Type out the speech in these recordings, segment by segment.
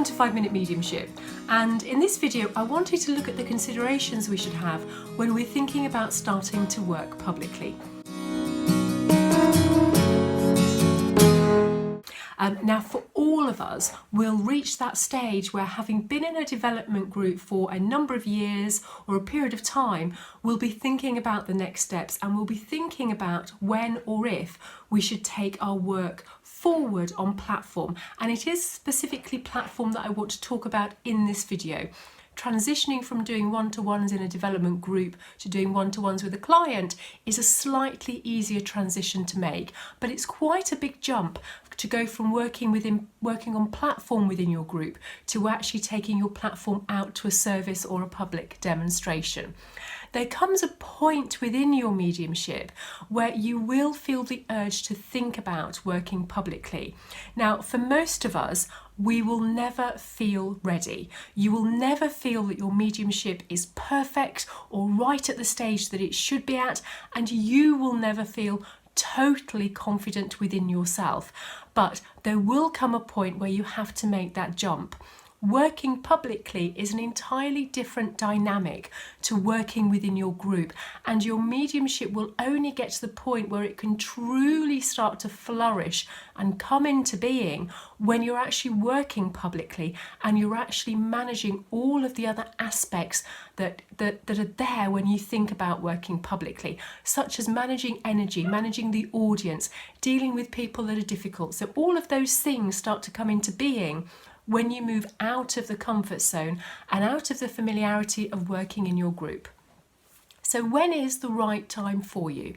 to 5 Minute Mediumship, and in this video I wanted to look at the considerations we should have when we're thinking about starting to work publicly. Now for all of us, we'll reach that stage where, having been in a development group for a number of years or a period of time, we'll be thinking about the next steps, and we'll be thinking about when or if we should take our work forward on platform. And it is specifically platform that I want to talk about in this video. Transitioning from doing one-to-ones in a development group to doing one-to-ones with a client is a slightly easier transition to make, but it's quite a big jump to go from working on platform within your group to actually taking your platform out to a service or a public demonstration. There comes a point within your mediumship where you will feel the urge to think about working publicly. Now, for most of us, we will never feel ready. You will never feel that your mediumship is perfect or right at the stage that it should be at, and you will never feel totally confident within yourself. But there will come a point where you have to make that jump. Working publicly is an entirely different dynamic to working within your group, and your mediumship will only get to the point where it can truly start to flourish and come into being when you're actually working publicly and you're actually managing all of the other aspects that are there when you think about working publicly, such as managing energy, managing the audience, dealing with people that are difficult. So all of those things start to come into being when you move out of the comfort zone and out of the familiarity of working in your group. So when is the right time for you?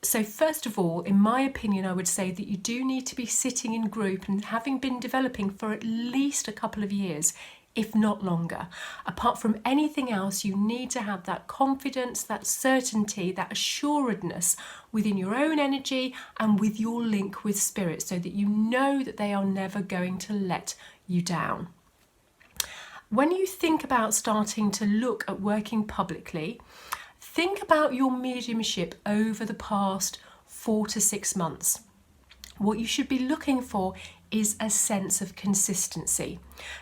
So first of all, in my opinion, I would say that you do need to be sitting in group and having been developing for at least a couple of years, if not longer. Apart from anything else, you need to have that confidence, that certainty, that assuredness within your own energy and with your link with spirit, so that you know that they are never going to let you down. When you think about starting to look at working publicly, think about your mediumship over the past 4 to 6 months. What you should be looking for is a sense of consistency.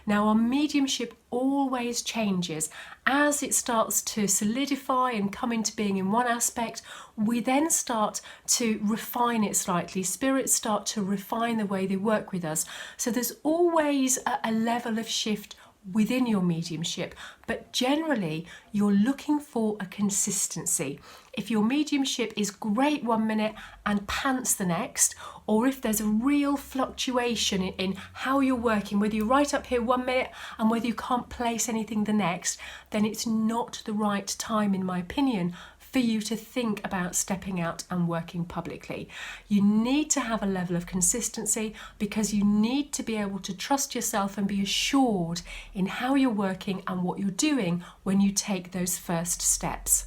Now, our mediumship always changes. As it starts to solidify and come into being in one aspect, we then start to refine it slightly. Spirits start to refine the way they work with us. So there's always a level of shift within your mediumship, but generally you're looking for a consistency. If your mediumship is great 1 minute and pants the next, or if there's a real fluctuation in how you're working, whether you're right up here 1 minute and whether you can't place anything the next, then it's not the right time, in my opinion, for you to think about stepping out and working publicly. You need to have a level of consistency because you need to be able to trust yourself and be assured in how you're working and what you're doing when you take those first steps.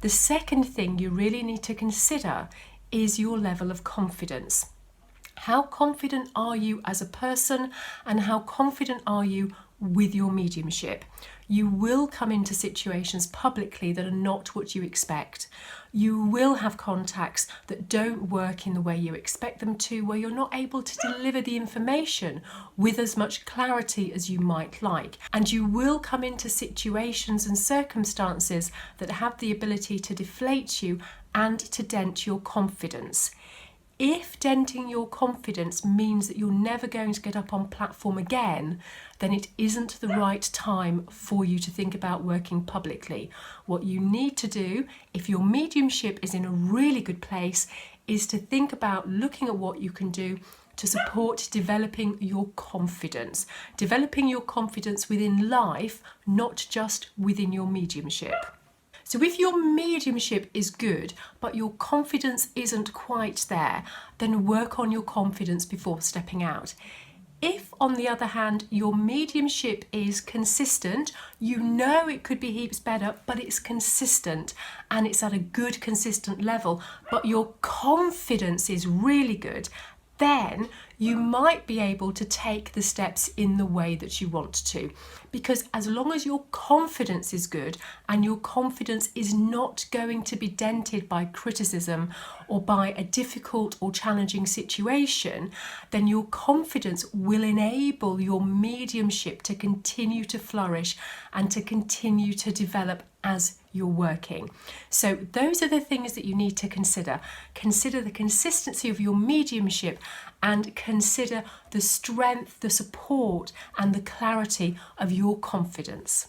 The second thing you really need to consider is your level of confidence. How confident are you as a person, and how confident are you with your mediumship? You will come into situations publicly that are not what you expect. You will have contacts that don't work in the way you expect them to, where you're not able to deliver the information with as much clarity as you might like. And you will come into situations and circumstances that have the ability to deflate you and to dent your confidence. If denting your confidence means that you're never going to get up on platform again, then it isn't the right time for you to think about working publicly. What you need to do, if your mediumship is in a really good place, is to think about looking at what you can do to support developing your confidence. Developing your confidence within life, not just within your mediumship. So if your mediumship is good, but your confidence isn't quite there, then work on your confidence before stepping out. If, on the other hand, your mediumship is consistent, you know it could be heaps better, but it's consistent and it's at a good, consistent level, but your confidence is really good, then you might be able to take the steps in the way that you want to. Because as long as your confidence is good and your confidence is not going to be dented by criticism or by a difficult or challenging situation, then your confidence will enable your mediumship to continue to flourish and to continue to develop as you're working. So those are the things that you need to consider. Consider the consistency of your mediumship and consider the strength, the support and the clarity of your confidence.